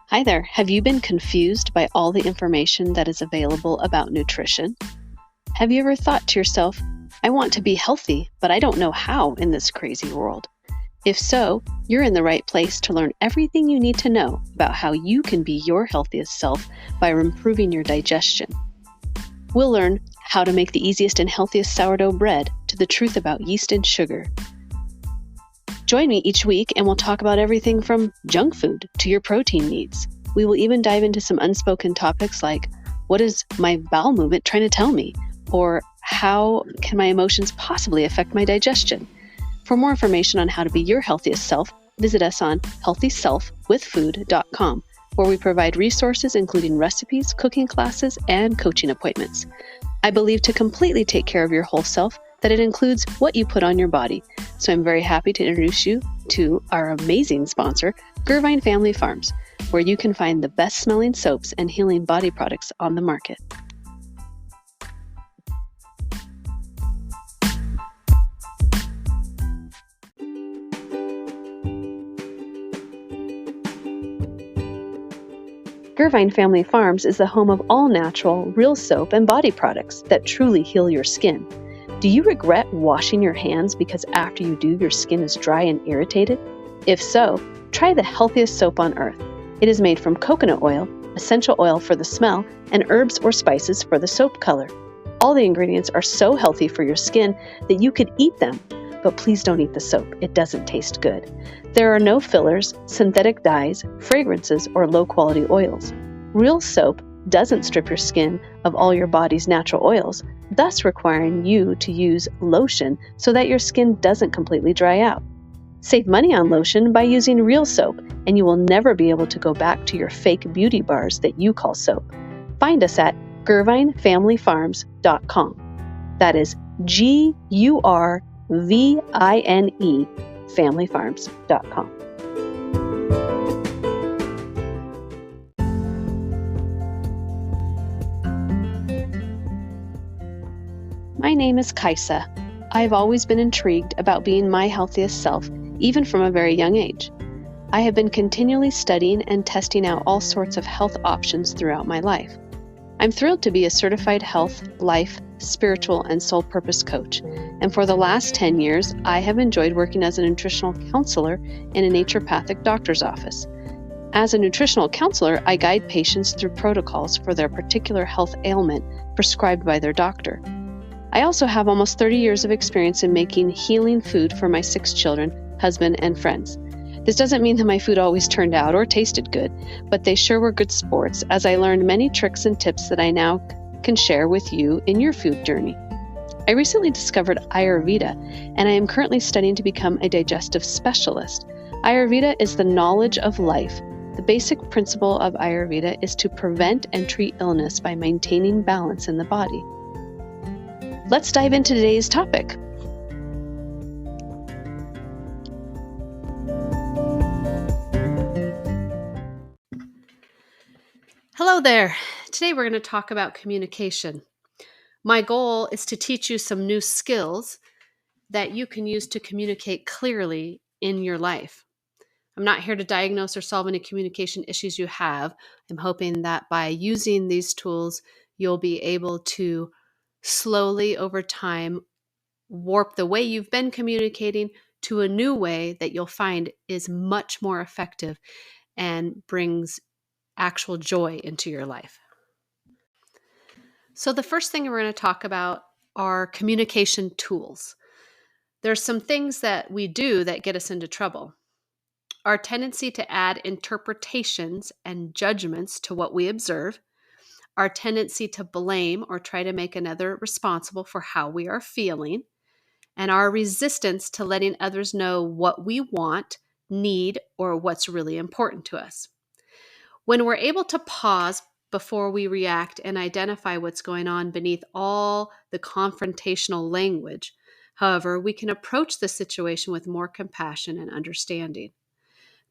Hi there. Have you been confused by all the information that is available about nutrition? Have you ever thought to yourself, I want to be healthy, but I don't know how in this crazy world? If so, you're in the right place to learn everything you need to know about how you can be your healthiest self by improving your digestion. We'll learn how to make the easiest and healthiest sourdough bread to the truth about yeast and sugar. Join me each week and we'll talk about everything from junk food to your protein needs. We will even dive into some unspoken topics like, what is my bowel movement trying to tell me? Or how can my emotions possibly affect my digestion? For more information on how to be your healthiest self, visit us on healthyselfwithfood.com, where we provide resources including recipes, cooking classes, and coaching appointments. I believe to completely take care of your whole self, that it includes what you put on your body. So I'm very happy to introduce you to our amazing sponsor, Gervine Family Farms, where you can find the best smelling soaps and healing body products on the market. Gervine Family Farms is the home of all natural, real soap and body products that truly heal your skin. Do you regret washing your hands because after you do, your skin is dry and irritated? If so, try the healthiest soap on earth. It is made from coconut oil, essential oil for the smell, and herbs or spices for the soap color. All the ingredients are so healthy for your skin that you could eat them, but please don't eat the soap. It doesn't taste good. There are no fillers, synthetic dyes, fragrances, or low-quality oils. Real soap doesn't strip your skin of all your body's natural oils, thus requiring you to use lotion so that your skin doesn't completely dry out. Save money on lotion by using real soap, and you will never be able to go back to your fake beauty bars that you call soap. Find us at GervineFamilyFarms.com. That is GURVINE FamilyFarms.com. My name is Kaisa. I've always been intrigued about being my healthiest self, even from a very young age. I have been continually studying and testing out all sorts of health options throughout my life. I'm thrilled to be a certified health, life, spiritual, and soul purpose coach, and for the last 10 years, I have enjoyed working as a nutritional counselor in a naturopathic doctor's office. As a nutritional counselor, I guide patients through protocols for their particular health ailment prescribed by their doctor. I also have almost 30 years of experience in making healing food for my 6 children, husband, and friends. This doesn't mean that my food always turned out or tasted good, but they sure were good sports as I learned many tricks and tips that I now can share with you in your food journey. I recently discovered Ayurveda, and I am currently studying to become a digestive specialist. Ayurveda is the knowledge of life. The basic principle of Ayurveda is to prevent and treat illness by maintaining balance in the body. Let's dive into today's topic. Hello there. Today we're going to talk about communication. My goal is to teach you some new skills that you can use to communicate clearly in your life. I'm not here to diagnose or solve any communication issues you have. I'm hoping that by using these tools, you'll be able to slowly over time warp the way you've been communicating to a new way that you'll find is much more effective and brings actual joy into your life. So the first thing we're going to talk about are communication tools. There's some things that we do that get us into trouble. Our tendency to add interpretations and judgments to what we observe, our tendency to blame or try to make another responsible for how we are feeling, and our resistance to letting others know what we want, need, or what's really important to us. When we're able to pause before we react and identify what's going on beneath all the confrontational language, however, we can approach the situation with more compassion and understanding.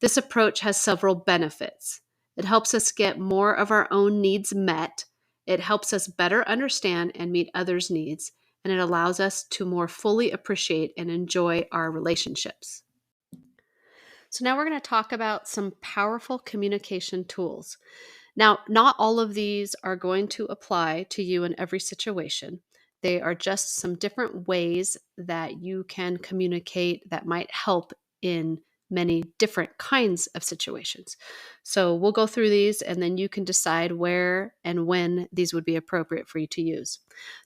This approach has several benefits. It helps us get more of our own needs met. It helps us better understand and meet others' needs, and it allows us to more fully appreciate and enjoy our relationships. So, now we're going to talk about some powerful communication tools. Now, not all of these are going to apply to you in every situation. They are just some different ways that you can communicate that might help in many different kinds of situations. So, we'll go through these and then you can decide where and when these would be appropriate for you to use.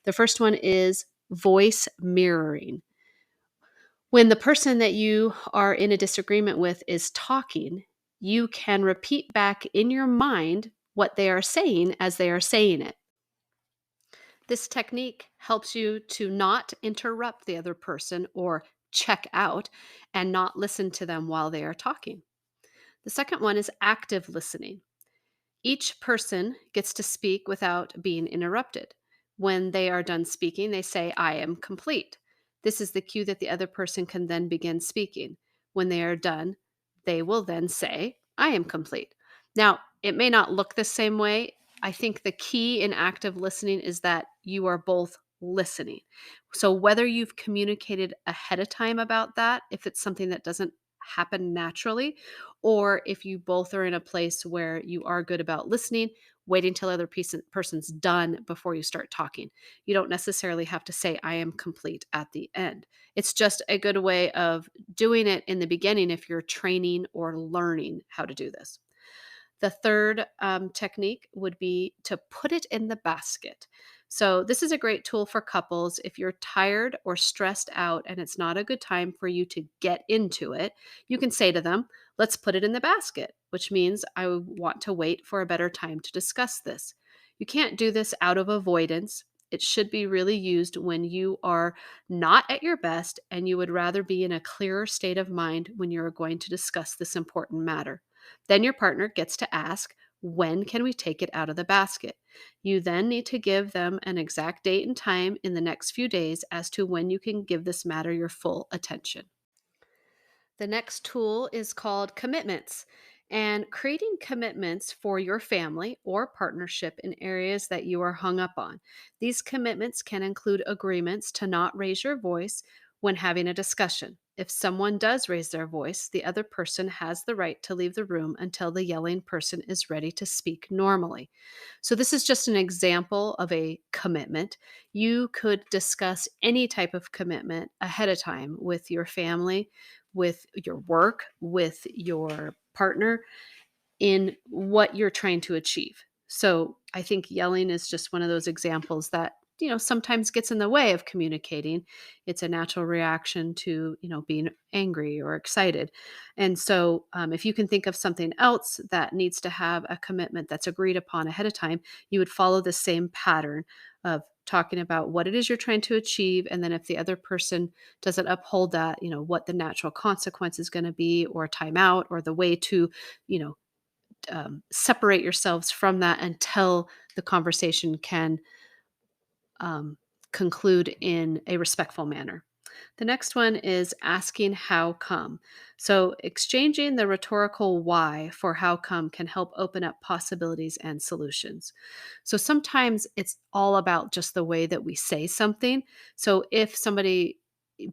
The first one is voice mirroring. When the person that you are in a disagreement with is talking, you can repeat back in your mind what they are saying as they are saying it. This technique helps you to not interrupt the other person or check out and not listen to them while they are talking. The second one is active listening. Each person gets to speak without being interrupted. When they are done speaking, they say, "I am complete." This is the cue that the other person can then begin speaking. When they are done, they will then say, "I am complete." Now, it may not look the same way. I think the key in active listening is that you are both listening. So, whether you've communicated ahead of time about that, if it's something that doesn't happen naturally, or if you both are in a place where you are good about listening, waiting till the other person's done before you start talking. You don't necessarily have to say, "I am complete" at the end. It's just a good way of doing it in the beginning if you're training or learning how to do this. The third technique would be to put it in the basket. So, this is a great tool for couples. If you're tired or stressed out and it's not a good time for you to get into it, you can say to them, "Let's put it in the basket," which means I want to wait for a better time to discuss this. You can't do this out of avoidance. It should be really used when you are not at your best and you would rather be in a clearer state of mind when you're going to discuss this important matter. Then your partner gets to ask, "When can we take it out of the basket?" You then need to give them an exact date and time in the next few days as to when you can give this matter your full attention. The next tool is called commitments, and creating commitments for your family or partnership in areas that you are hung up on. These commitments can include agreements to not raise your voice when having a discussion. If someone does raise their voice, the other person has the right to leave the room until the yelling person is ready to speak normally. So, this is just an example of a commitment. You could discuss any type of commitment ahead of time with your family, with your work, with your partner, in what you're trying to achieve. So I think yelling is just one of those examples that, sometimes gets in the way of communicating. It's a natural reaction to, being angry or excited. And so if you can think of something else that needs to have a commitment that's agreed upon ahead of time, you would follow the same pattern of talking about what it is you're trying to achieve. And then if the other person doesn't uphold that, what the natural consequence is going to be, or timeout, or the way to, you know, separate yourselves from that until the conversation can um, conclude in a respectful manner. The next one is asking how come. So, exchanging the rhetorical why for how come can help open up possibilities and solutions. So, sometimes it's all about just the way that we say something. So, if somebody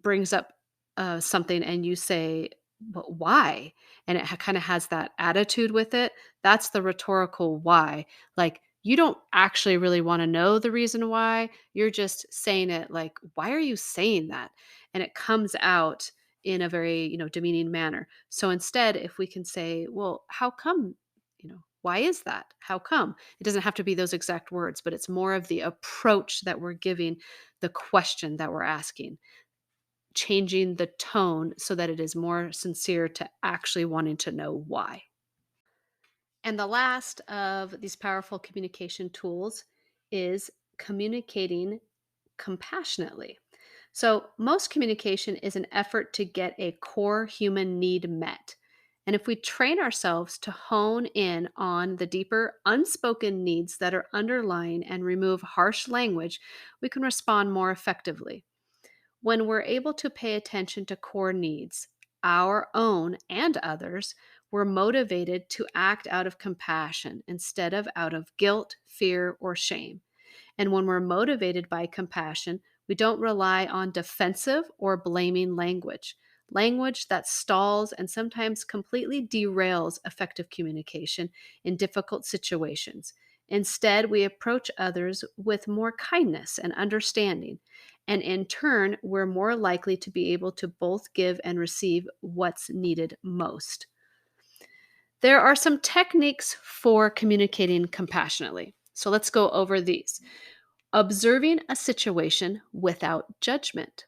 brings up something and you say, "But why?" and it kind of has that attitude with it, that's the rhetorical why. Like, you don't actually really want to know the reason why. You're just saying it like, "Why are you saying that?" And it comes out in a very, demeaning manner. So instead, if we can say, "Well, how come? Why is that? How come?" It doesn't have to be those exact words, but it's more of the approach that we're giving, the question that we're asking, changing the tone so that it is more sincere to actually wanting to know why. And the last of these powerful communication tools is communicating compassionately. So, most communication is an effort to get a core human need met. And if we train ourselves to hone in on the deeper unspoken needs that are underlying and remove harsh language, we can respond more effectively. When we're able to pay attention to core needs, our own and others, we're motivated to act out of compassion instead of out of guilt, fear, or shame. And when we're motivated by compassion, we don't rely on defensive or blaming language. language that stalls and sometimes completely derails effective communication in difficult situations. Instead, we approach others with more kindness and understanding, and in turn, we're more likely to be able to both give and receive what's needed most. There are some techniques for communicating compassionately. So let's go over these. Observing a situation without judgment,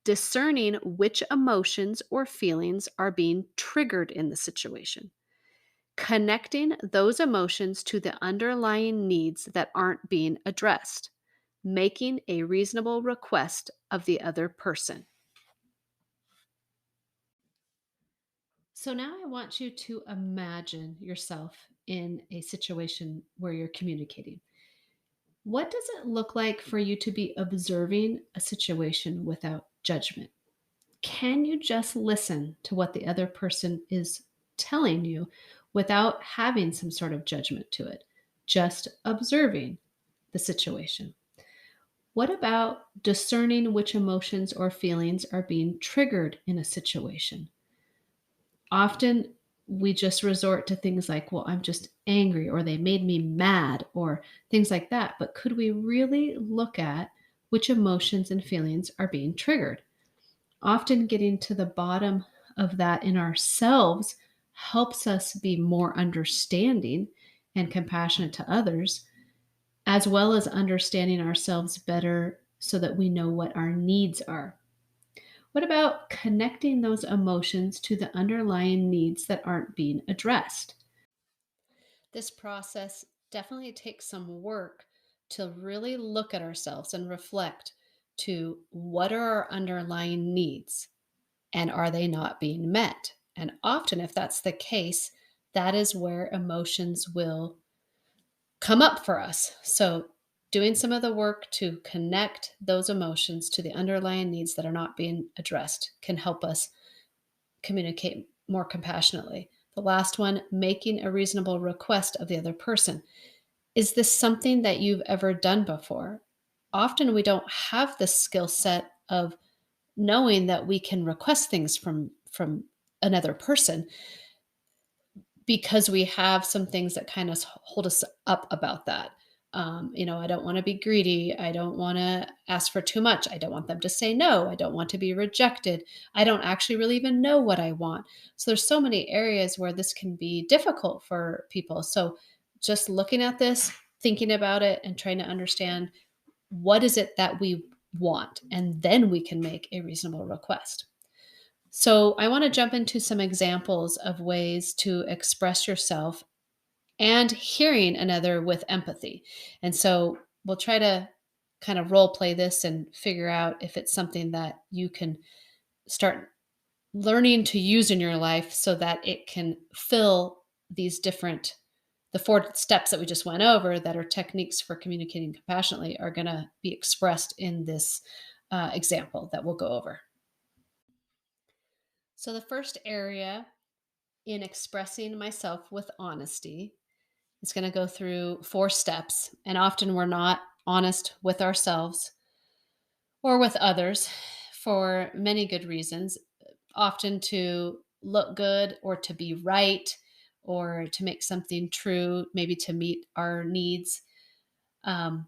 discerning which emotions or feelings are being triggered in the situation, connecting those emotions to the underlying needs that aren't being addressed, making a reasonable request of the other person. So now I want you to imagine yourself in a situation where you're communicating. What does it look like for you to be observing a situation without judgment? Can you just listen to what the other person is telling you without having some sort of judgment to it? Just observing the situation. What about discerning which emotions or feelings are being triggered in a situation? Often we just resort to things like, well, I'm just angry, or they made me mad, or things like that. But could we really look at which emotions and feelings are being triggered? Often getting to the bottom of that in ourselves helps us be more understanding and compassionate to others, as well as understanding ourselves better so that we know what our needs are. What about connecting those emotions to the underlying needs that aren't being addressed? This process definitely takes some work to really look at ourselves and reflect to what are our underlying needs and are they not being met? And often, if that's the case, that is where emotions will come up for us. So, doing some of the work to connect those emotions to the underlying needs that are not being addressed can help us communicate more compassionately. The last one, making a reasonable request of the other person. Is this something that you've ever done before? Often we don't have the skill set of knowing that we can request things from another person because we have some things that kind of hold us up about that. I don't want to be greedy. I don't want to ask for too much. I don't want them to say no. I don't want to be rejected. I don't actually really even know what I want. So there's so many areas where this can be difficult for people. So just looking at this, thinking about it, and trying to understand what is it that we want, and then we can make a reasonable request. So, I want to jump into some examples of ways to express yourself and hearing another with empathy. And so, we'll try to kind of role play this and figure out if it's something that you can start learning to use in your life so that it can fill these different the four steps that we just went over that are techniques for communicating compassionately are going to be expressed in this example that we'll go over. So, the first area in expressing myself with honesty is going to go through four steps. And often we're not honest with ourselves or with others for many good reasons, often to look good or to be right or to make something true, maybe to meet our needs. Um,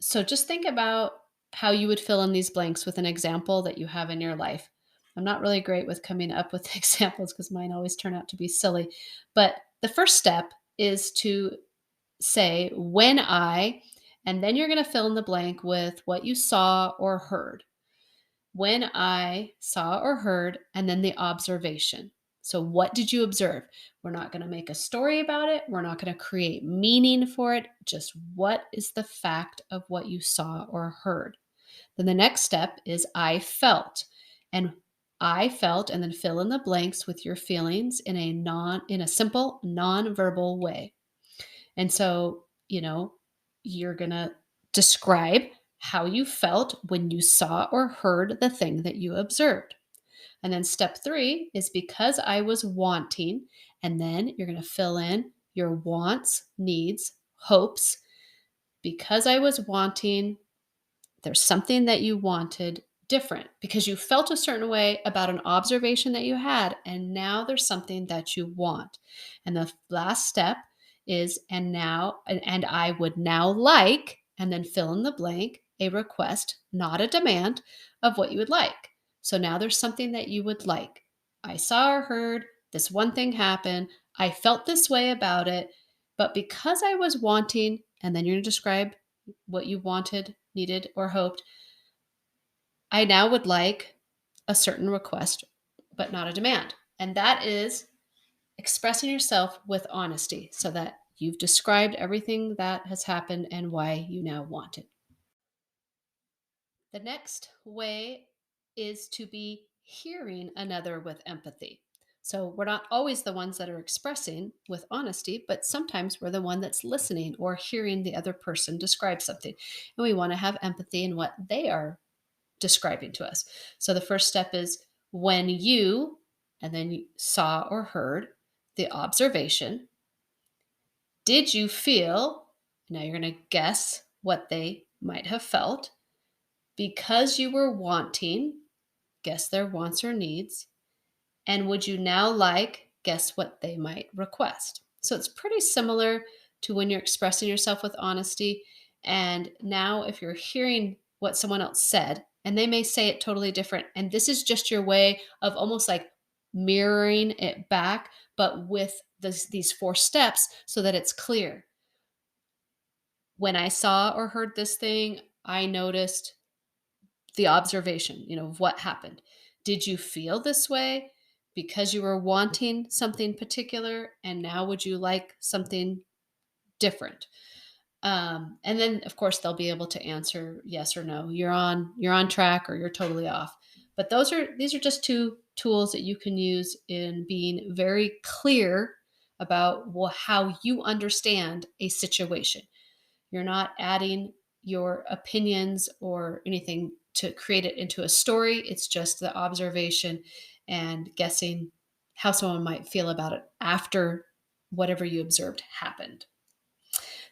so just think about how you would fill in these blanks with an example that you have in your life. I'm not really great with coming up with examples because mine always turn out to be silly. But the first step is to say, when I, and then you're going to fill in the blank with what you saw or heard. When I saw or heard, and then the observation. So, what did you observe? We're not going to make a story about it. We're not going to create meaning for it. Just what is the fact of what you saw or heard? Then the next step is I felt. And I felt, and then fill in the blanks with your feelings in a simple non-verbal way. And so, you're going to describe how you felt when you saw or heard the thing that you observed. And then step three is because I was wanting, and then you're going to fill in your wants, needs, hopes. Because I was wanting, there's something that you wanted. different because you felt a certain way about an observation that you had, and now there's something that you want. And the last step is, and I would now like, and then fill in the blank, a request, not a demand, of what you would like. So now there's something that you would like. I saw or heard this one thing happen. I felt this way about it, but because I was wanting, and then you're going to describe what you wanted, needed, or hoped, I now would like a certain request, but not a demand. And that is expressing yourself with honesty so that you've described everything that has happened and why you now want it. The next way is to be hearing another with empathy. So we're not always the ones that are expressing with honesty, but sometimes we're the one that's listening or hearing the other person describe something. And we want to have empathy in what they are describing to us. So the first step is when you, and then you saw or heard the observation, did you feel, now you're going to guess what they might have felt because you were wanting, guess their wants or needs, and would you now like, guess what they might request. So it's pretty similar to when you're expressing yourself with honesty. And now if you're hearing what someone else said, and they may say it totally different, and this is just your way of almost like mirroring it back, but with these 4 steps so that it's clear. When I saw or heard this thing, I noticed the observation, of what happened. Did you feel this way because you were wanting something particular, and now would you like something different? And then of course they'll be able to answer yes or no. You're on track, or you're totally off. But these are just 2 tools that you can use in being very clear about how you understand a situation. You're not adding your opinions or anything to create it into a story. It's just the observation and guessing how someone might feel about it after whatever you observed happened.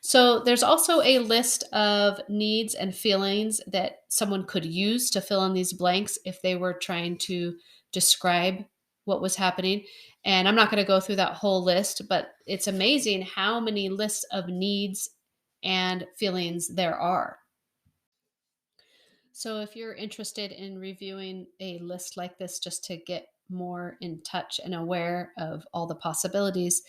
So there's also a list of needs and feelings that someone could use to fill in these blanks if they were trying to describe what was happening. And I'm not going to go through that whole list, but it's amazing how many lists of needs and feelings there are. So if you're interested in reviewing a list like this just to get more in touch and aware of all the possibilities,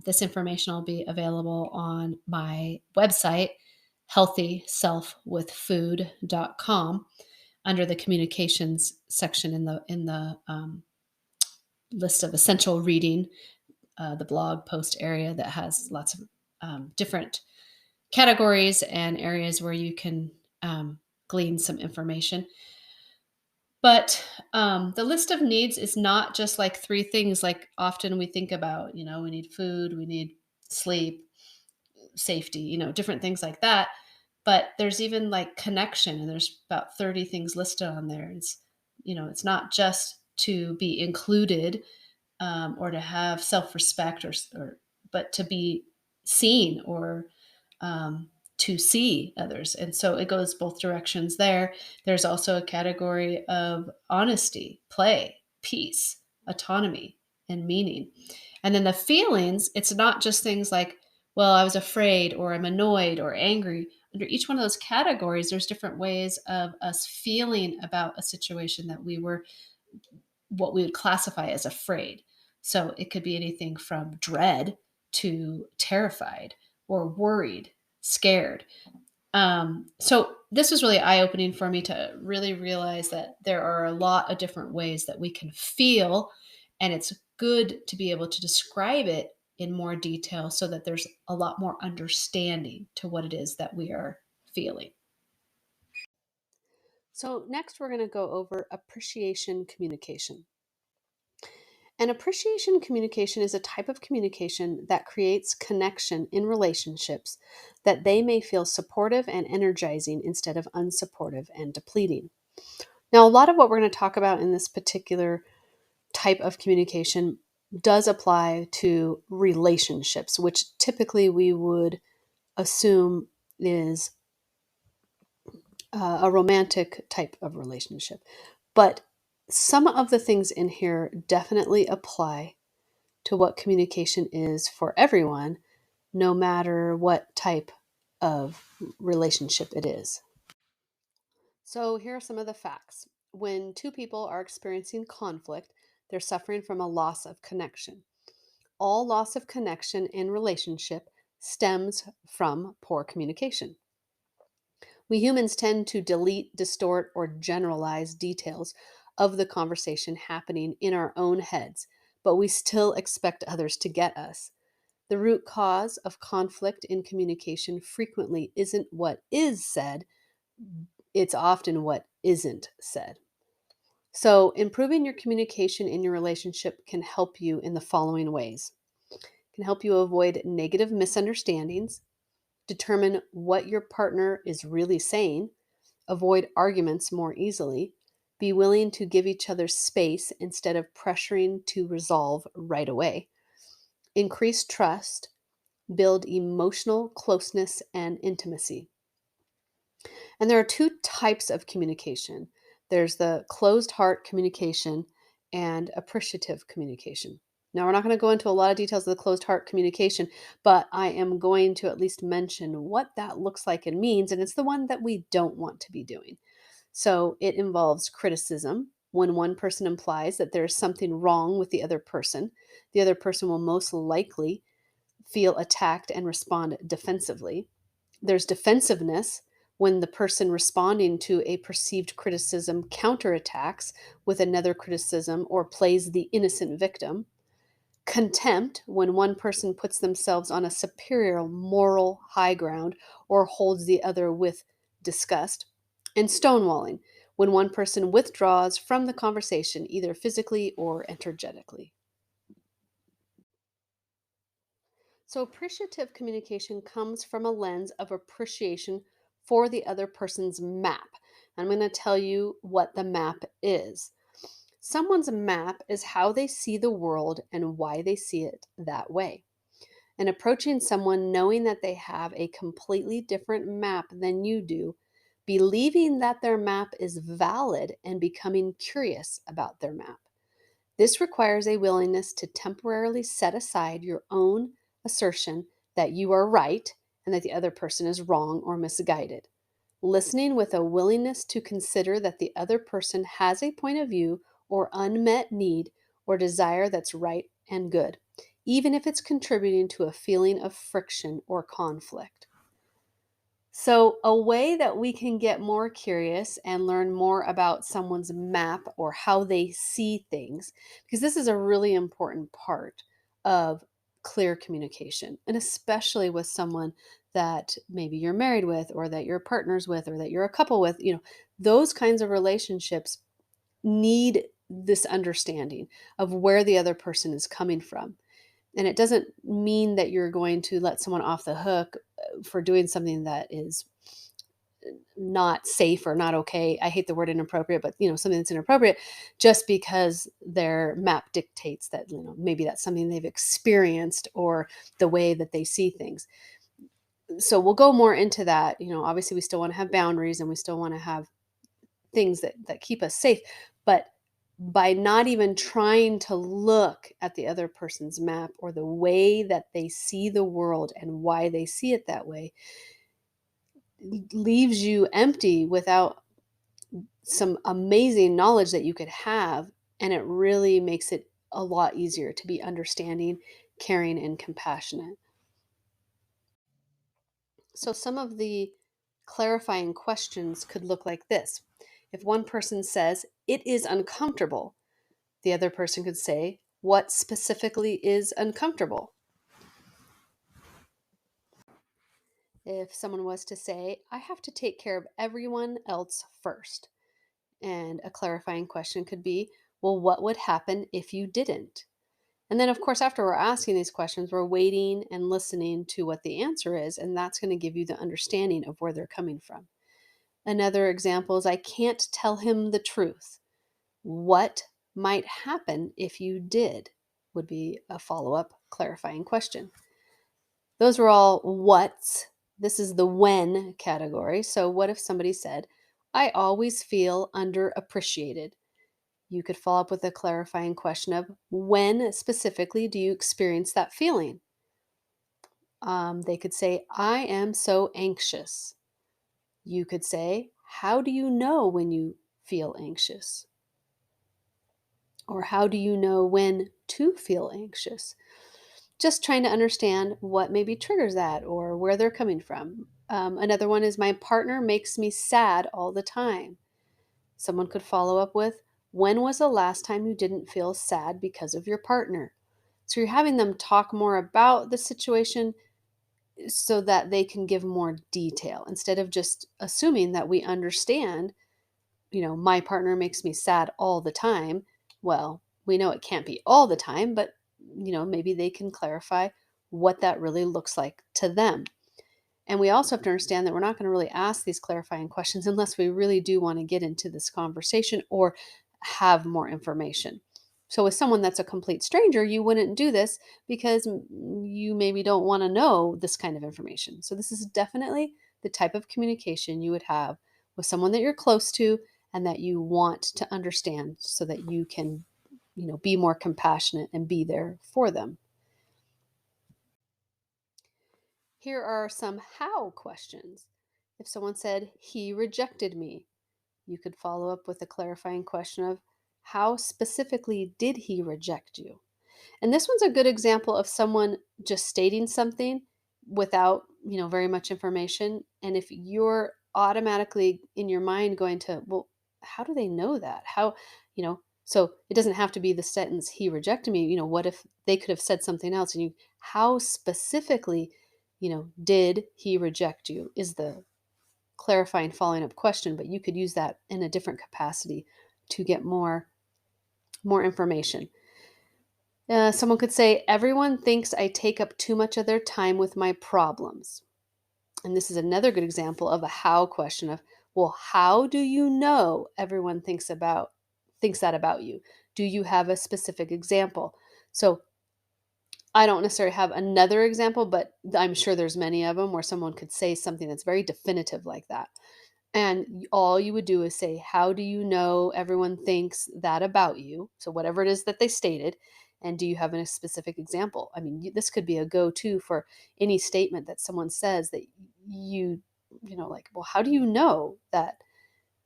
this information will be available on my website, healthyselfwithfood.com, under the communications section in the list of essential reading, the blog post area that has lots of different categories and areas where you can glean some information. But the list of needs is not just like 3 things like often we think about. We need food, we need sleep, safety, different things like that. But there's even like connection, and there's about 30 things listed on there. It's not just to be included or to have self-respect but to be seen or to see others. And so it goes both directions there. There's also a category of honesty, play, peace, autonomy, and meaning. And then the feelings, it's not just things like, well, I was afraid, or I'm annoyed, or angry. Under each one of those categories, there's different ways of us feeling about a situation that what we would classify as afraid. So it could be anything from dread to terrified or worried, scared. So this was really eye-opening for me to really realize that there are a lot of different ways that we can feel, and it's good to be able to describe it in more detail so that there's a lot more understanding to what it is that we are feeling. So next we're going to go over appreciation communication. And appreciation communication is a type of communication that creates connection in relationships that they may feel supportive and energizing instead of unsupportive and depleting. Now, a lot of what we're going to talk about in this particular type of communication does apply to relationships, which typically we would assume is a romantic type of relationship. But some of the things in here definitely apply to what communication is for everyone, no matter what type of relationship it is. So, here are some of the facts. When two people are experiencing conflict, they're suffering from a loss of connection. All loss of connection in relationship stems from poor communication. We humans tend to delete, distort, or generalize details of the conversation happening in our own heads, but we still expect others to get us. The root cause of conflict in communication frequently isn't what is said, it's often what isn't said. So, improving your communication in your relationship can help you in the following ways. It can help you avoid negative misunderstandings, determine what your partner is really saying, avoid arguments more easily, be willing to give each other space instead of pressuring to resolve right away, increase trust, build emotional closeness and intimacy. And there are two types of communication, there's the closed heart communication and appreciative communication. Now, we're not going to go into a lot of details of the closed heart communication, but I am going to at least mention what that looks like and means. And it's the one that we don't want to be doing. So it involves criticism. When one person implies that there's something wrong with the other person will most likely feel attacked and respond defensively. There's defensiveness when the person responding to a perceived criticism counterattacks with another criticism or plays the innocent victim. Contempt when one person puts themselves on a superior moral high ground or holds the other with disgust. And stonewalling when one person withdraws from the conversation either physically or energetically. So, appreciative communication comes from a lens of appreciation for the other person's map. I'm going to tell you what the map is. Someone's map is how they see the world and why they see it that way. And approaching someone knowing that they have a completely different map than you do, believing that their map is valid and becoming curious about their map. This requires a willingness to temporarily set aside your own assertion that you are right and that the other person is wrong or misguided. Listening with a willingness to consider that the other person has a point of view or unmet need or desire that's right and good, even if it's contributing to a feeling of friction or conflict. So, a way that we can get more curious and learn more about someone's map or how they see things, because this is a really important part of clear communication, and especially with someone that maybe you're married with, or that you're partners with, or that you're a couple with, those kinds of relationships need this understanding of where the other person is coming from. And it doesn't mean that you're going to let someone off the hook for doing something that is not safe or not okay. I hate the word inappropriate, but something that's inappropriate just because their map dictates that, maybe that's something they've experienced or the way that they see things. So we'll go more into that. Obviously we still want to have boundaries and we still want to have things that keep us safe, but by not even trying to look at the other person's map or the way that they see the world and why they see it that way, leaves you empty without some amazing knowledge that you could have. And it really makes it a lot easier to be understanding, caring, and compassionate. So, some of the clarifying questions could look like this. If one person says, "It is uncomfortable," the other person could say, "What specifically is uncomfortable?" If someone was to say, "I have to take care of everyone else first," and a clarifying question could be, "Well, what would happen if you didn't?" And then, of course, after we're asking these questions, we're waiting and listening to what the answer is, and that's going to give you the understanding of where they're coming from. Another example is, "I can't tell him the truth. What might happen if you did?" would be a follow-up clarifying question. Those were all what's. This is the when category. So what if somebody said, I always feel underappreciated. You could follow up with a clarifying question of when specifically do you experience that feeling? They could say, I am so anxious. You could say, how do you know when you feel anxious? Or how do you know when to feel anxious? Just trying to understand what maybe triggers that or where they're coming from. Another one is, my partner makes me sad all the time. Someone could follow up with, when was the last time you didn't feel sad because of your partner? So you're having them talk more about the situation so that they can give more detail instead of just assuming that we understand, my partner makes me sad all the time. Well, we know it can't be all the time, but maybe they can clarify what that really looks like to them. And we also have to understand that we're not going to really ask these clarifying questions unless we really do want to get into this conversation or have more information. So, with someone that's a complete stranger, you wouldn't do this because you maybe don't want to know this kind of information. So, this is definitely the type of communication you would have with someone that you're close to and that you want to understand so that you can, be more compassionate and be there for them. Here are some how questions. If someone said, he rejected me, you could follow up with a clarifying question of, how specifically did he reject you? And this one's a good example of someone just stating something without, very much information. And if you're automatically in your mind going to, well, how do they know that? So it doesn't have to be the sentence, he rejected me. What if they could have said something else and how specifically, did he reject you is the clarifying following up question, but you could use that in a different capacity to get more information. Someone could say, everyone thinks I take up too much of their time with my problems. And this is another good example of a how question of, well, how do you know everyone thinks that about you? Do you have a specific example? So I don't necessarily have another example, but I'm sure there's many of them where someone could say something that's very definitive like that. And all you would do is say, how do you know everyone thinks that about you? So, whatever it is that they stated. And do you have a specific example? I mean, this could be a go to for any statement that someone says that like, well, how do you know that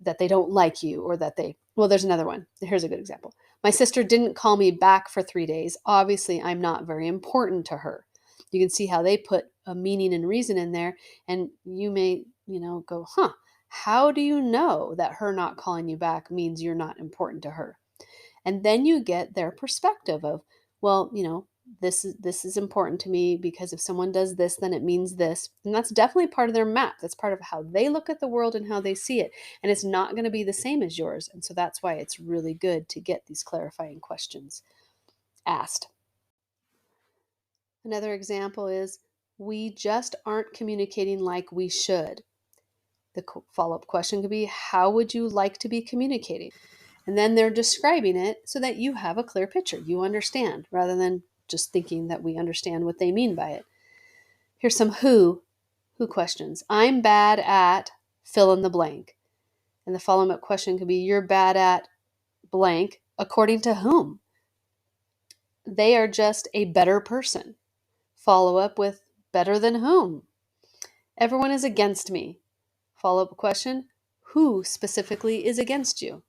they don't like you or that well, there's another one. Here's a good example. My sister didn't call me back for 3 days. Obviously, I'm not very important to her. You can see how they put a meaning and reason in there. And you may, go, how do you know that her not calling you back means you're not important to her? And then you get their perspective of, well, this is important to me because if someone does this, then it means this. And that's definitely part of their map. That's part of how they look at the world and how they see it. And it's not going to be the same as yours. And so that's why it's really good to get these clarifying questions asked. Another example is, we just aren't communicating like we should. The follow-up question could be, how would you like to be communicating? And then they're describing it so that you have a clear picture. You understand rather than just thinking that we understand what they mean by it. Here's some who questions. I'm bad at fill in the blank. And the follow-up question could be, you're bad at blank according to whom? They are just a better person. Follow up with, better than whom? Everyone is against me. Follow-up question, who specifically is against you?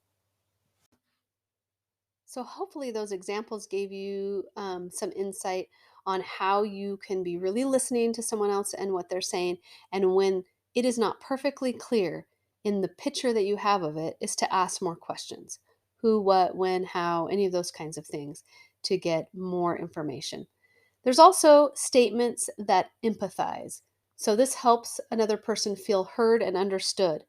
So hopefully those examples gave you some insight on how you can be really listening to someone else and what they're saying. And when it is not perfectly clear in the picture that you have of it, is to ask more questions. Who, what, when, how, any of those kinds of things to get more information. There's also statements that empathize. So this helps another person feel heard and understood.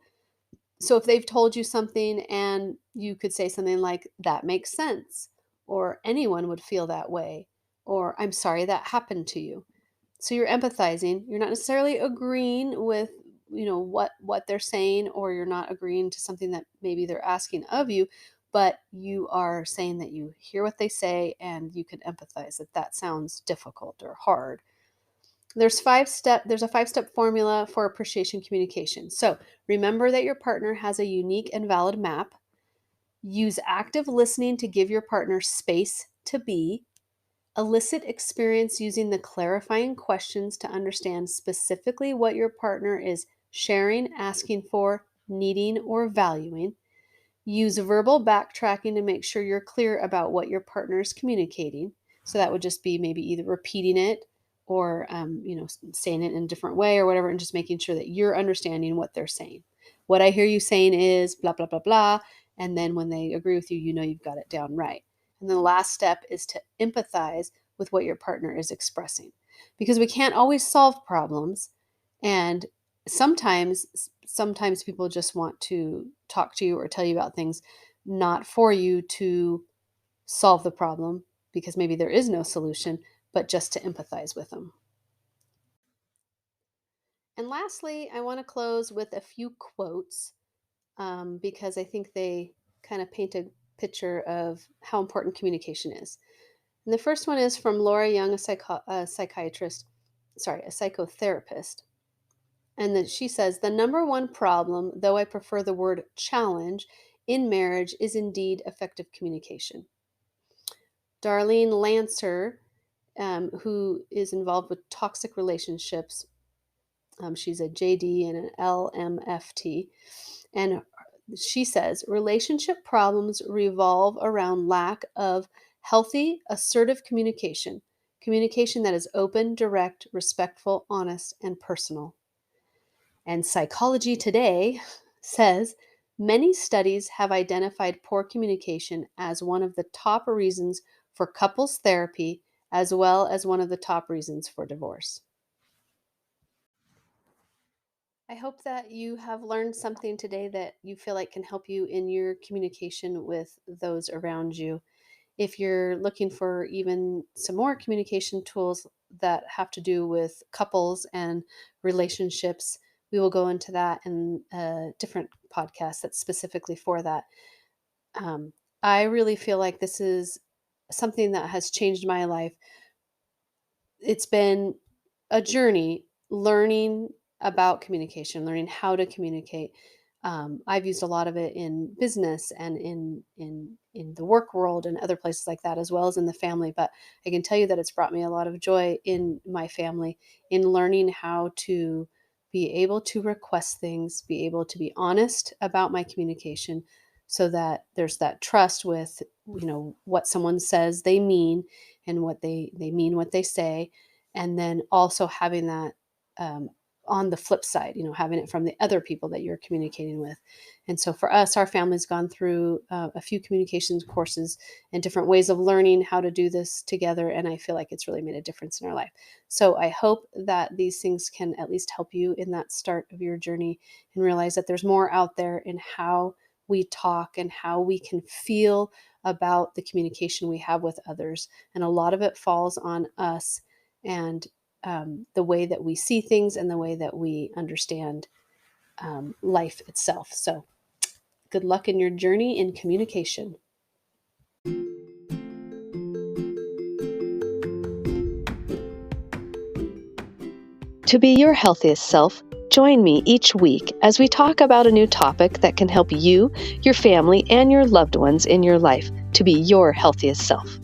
So if they've told you something and you could say something like, that makes sense, or anyone would feel that way, or I'm sorry that happened to you. So you're empathizing. You're not necessarily agreeing with, what they're saying, or you're not agreeing to something that maybe they're asking of you, but you are saying that you hear what they say and you can empathize that that sounds difficult or hard. There's a five-step formula for appreciation communication. So remember that your partner has a unique and valid map. Use active listening to give your partner space to be. Elicit experience using the clarifying questions to understand specifically what your partner is sharing, asking for, needing, or valuing. Use verbal backtracking to make sure you're clear about what your partner is communicating. So that would just be maybe either repeating it or saying it in a different way or whatever, and just making sure that you're understanding what they're saying. What I hear you saying is blah, blah, blah, blah. And then when they agree with you, you know you've got it down right. And then the last step is to empathize with what your partner is expressing, because we can't always solve problems. And sometimes people just want to talk to you or tell you about things not for you to solve the problem, because maybe there is no solution, but just to empathize with them. And lastly, I want to close with a few quotes, because I think they kind of paint a picture of how important communication is. And the first one is from Laura Young, a psychotherapist. And then she says, the number one problem, though I prefer the word challenge, in marriage is indeed effective communication. Darlene Lancer, who is involved with toxic relationships, she's a JD and an LMFT, and she says, relationship problems revolve around lack of healthy, assertive communication that is open, direct, respectful, honest, and personal. And Psychology Today says many studies have identified poor communication as one of the top reasons for couples therapy, as well as one of the top reasons for divorce. I hope that you have learned something today that you feel like can help you in your communication with those around you. If you're looking for even some more communication tools that have to do with couples and relationships, we will go into that in a different podcast that's specifically for that. I really feel like this is something that has changed my life. It's been a journey learning about communication, learning how to communicate. I've used a lot of it in business and in the work world and other places like that, as well as in the family. But I can tell you that it's brought me a lot of joy in my family in learning how to be able to request things, be able to be honest about my communication, so that there's that trust with, what someone says they mean, and what they mean what they say. And then also having that on the flip side, having it from the other people that you're communicating with. And so for us, our family's gone through a few communications courses and different ways of learning how to do this together. And I feel like it's really made a difference in our life. So I hope that these things can at least help you in that start of your journey, and realize that there's more out there in how we talk and how we can feel about the communication we have with others. And a lot of it falls on us, and the way that we see things and the way that we understand life itself. So good luck in your journey in communication. To be your healthiest self, join me each week as we talk about a new topic that can help you, your family, and your loved ones in your life to be your healthiest self.